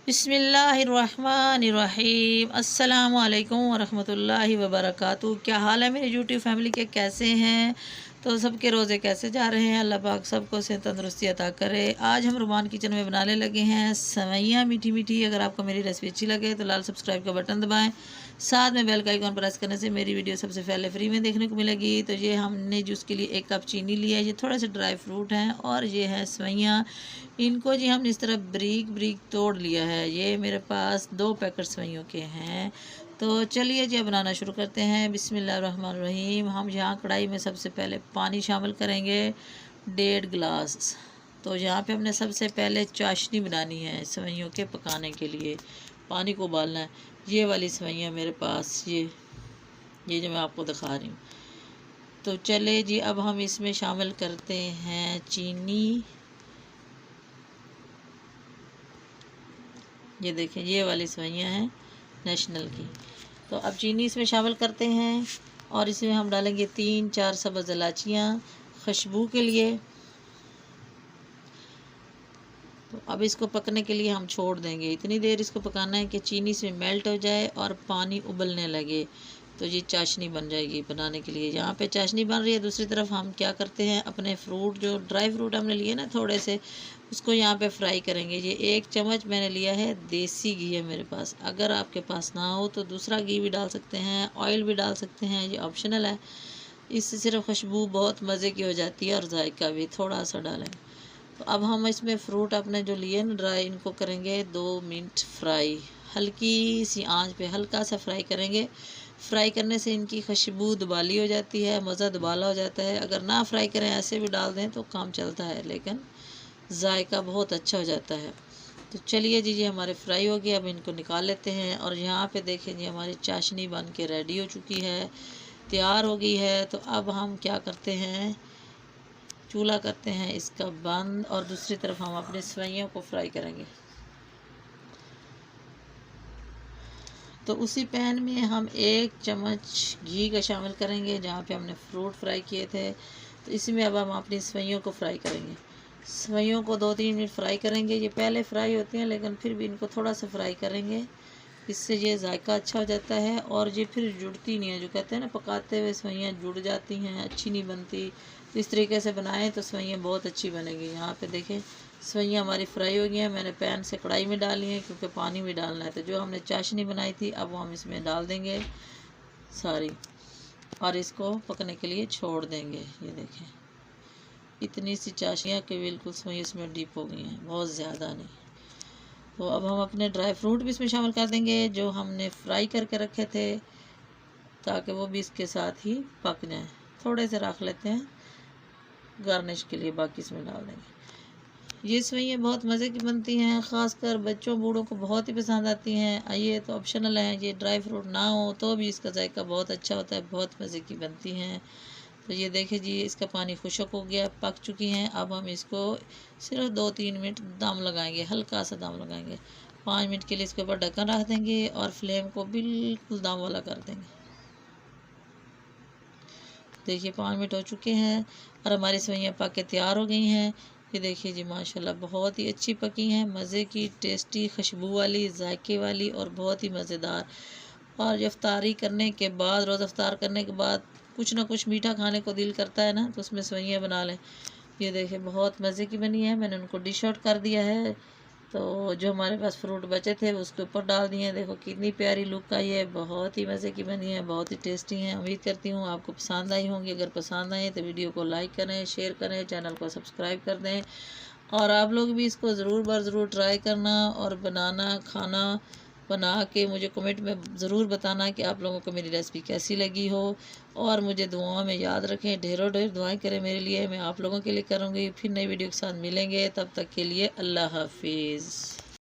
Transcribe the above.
बिस्मिल्लाहिर्रहमानिर्रहीम। अस्सलामु अलैकुम वरहमतुल्लाहि वबरकातुहू। क्या हाल है मेरे यूट्यूब फैमिली के, कैसे हैं? तो सबके रोज़े कैसे जा रहे हैं? अल्लाह पाक सबको से तंदुरुस्ती अता करे। आज हम रुमान किचन में बनाने लगे हैं सेवइयाँ मीठी मीठी। अगर आपको मेरी रेसिपी अच्छी लगे तो लाल सब्सक्राइब का बटन दबाएं, साथ में बेल का आइकॉन प्रेस करने से मेरी वीडियो सबसे पहले फ्री में देखने को मिलेगी। तो ये हमने जूस के लिए 1 कप चीनी लिया है, ये थोड़े से ड्राई फ्रूट हैं और ये है सेवइयाँ। इनको जी हमने इस तरह ब्रीक ब्रीक तोड़ लिया है। ये मेरे पास 2 पैकेट सेवइयों के हैं। तो चलिए जी अब बनाना शुरू करते हैं। बिस्मिल्लाहिर्रहमानिर्रहीम। हम यहाँ कढ़ाई में सबसे पहले पानी शामिल करेंगे 1.5 गिलास। तो यहाँ पे हमने सबसे पहले चाशनी बनानी है सेवइयों के पकाने के लिए। पानी को उबालना है। ये वाली सेवइयाँ मेरे पास, ये जो मैं आपको दिखा रही हूँ। तो चले जी अब हम इसमें शामिल करते हैं चीनी। ये देखें, ये वाली सेवइयाँ हैं नेशनल की। तो अब चीनी इसमें शामिल करते हैं और इसमें हम डालेंगे 3-4 सब्ज़ इलायचियाँ खुशबू के लिए। तो अब इसको पकने के लिए हम छोड़ देंगे। इतनी देर इसको पकाना है कि चीनी इसमें मेल्ट हो जाए और पानी उबलने लगे। तो ये चाशनी बन जाएगी बनाने के लिए। यहाँ पे चाशनी बन रही है। दूसरी तरफ हम क्या करते हैं, अपने फ्रूट जो ड्राई फ्रूट हमने लिए ना थोड़े से, उसको यहाँ पे फ्राई करेंगे। ये 1 चम्मच मैंने लिया है देसी घी है मेरे पास। अगर आपके पास ना हो तो दूसरा घी भी डाल सकते हैं, ऑयल भी डाल सकते हैं, ये ऑप्शनल है। इससे सिर्फ खुशबू बहुत मज़े की हो जाती है और जायका भी थोड़ा सा डालें। तो अब हम इसमें फ्रूट अपने जो लिए ना ड्राई, इनको करेंगे 2 मिनट फ्राई। हल्की सी आंच पे हल्का सा फ्राई करेंगे। फ्राई करने से इनकी खुशबू दुबाली हो जाती है, मज़ा दुबाला हो जाता है। अगर ना फ्राई करें, ऐसे भी डाल दें तो काम चलता है, लेकिन जायका बहुत अच्छा हो जाता है। तो चलिए जी, ये हमारे फ्राई हो गए। अब इनको निकाल लेते हैं। और यहाँ पे देखें जी, हमारी चाशनी बन के रेडी हो चुकी है, तैयार हो गई है। तो अब हम क्या करते हैं, चूल्हा करते हैं इसका बंद और दूसरी तरफ हम अपने सेवइयों को फ्राई करेंगे। तो उसी पैन में हम 1 चम्मच घी का शामिल करेंगे जहाँ पे हमने फ्रूट फ्राई किए थे। तो इसमें अब हम अपनी सेवइयों को फ्राई करेंगे। सेवइयों को 2-3 मिनट फ्राई करेंगे। ये पहले फ्राई होती हैं लेकिन फिर भी इनको थोड़ा सा फ्राई करेंगे, इससे ये जायका अच्छा हो जाता है और ये फिर जुड़ती नहीं है। जो कहते हैं ना, पकाते हुए सेवइयाँ जुड़ जाती हैं, अच्छी नहीं बनती। तो इस तरीके से बनाएं तो सेवइयाँ बहुत अच्छी बनेगी। यहाँ पे देखें, सेवइयाँ हमारी फ्राई हो गई हैं। मैंने पैन से कढ़ाई में डाली हैं क्योंकि पानी भी डालना है। तो जो हमने चाशनी बनाई थी अब वो हम इसमें डाल देंगे सारी और इसको पकने के लिए छोड़ देंगे। ये देखें, इतनी सी चाशनियाँ कि बिल्कुल सेवइयाँ इसमें डीप हो गई हैं, बहुत ज़्यादा नहीं। तो अब हम अपने ड्राई फ्रूट भी इसमें शामिल कर देंगे जो हमने फ्राई करके रखे थे, ताकि वो भी इसके साथ ही पक जाएं। थोड़े से रख लेते हैं गार्निश के लिए, बाकी इसमें डाल देंगे। ये सेवइयाँ बहुत मज़े की बनती हैं, ख़ासकर बच्चों बूढ़ों को बहुत ही पसंद आती हैं। ये तो ऑप्शनल है, ये ड्राई फ्रूट ना हो तो भी इसका जायका बहुत अच्छा होता है, बहुत मज़े की बनती हैं। तो ये देखिए जी, इसका पानी खुश्क हो गया, पक चुकी हैं। अब हम इसको सिर्फ 2-3 मिनट दम लगाएंगे, हल्का सा दम लगाएंगे। 5 मिनट के लिए इसके ऊपर ढक्कन रख देंगे और फ्लेम को बिल्कुल दम वाला कर देंगे। देखिए 5 मिनट हो चुके हैं और हमारी सेवइयाँ पक के तैयार हो गई हैं। ये देखिए जी, माशाल्लाह बहुत ही अच्छी पकी हैं, मज़े की, टेस्टी, खुशबू वाली, जायके वाली और बहुत ही मज़ेदार। और इफ्तारी करने के बाद, रोज़ा इफ्तार करने के बाद कुछ ना कुछ मीठा खाने को दिल करता है ना, तो उसमें सेवइयाँ बना लें। ये देखें, बहुत मज़े की बनी है। मैंने उनको डिश आउट कर दिया है। तो जो हमारे पास फ्रूट बचे थे उसके ऊपर डाल दिए हैं। देखो कितनी प्यारी लुक आई है, बहुत ही मज़े की बनी है, बहुत ही टेस्टी हैं। उम्मीद करती हूँ आपको पसंद आई होंगी। अगर पसंद आए तो वीडियो को लाइक करें, शेयर करें, चैनल को सब्सक्राइब कर दें। और आप लोग भी इसको ज़रूर ट्राई करना और बनाना, खाना बना के मुझे कमेंट में ज़रूर बताना कि आप लोगों को मेरी रेसिपी कैसी लगी हो। और मुझे दुआओं में याद रखें, ढेरों ढेर दुआएं करें मेरे लिए, मैं आप लोगों के लिए करूँगी। फिर नई वीडियो के साथ मिलेंगे, तब तक के लिए अल्लाह हाफिज़।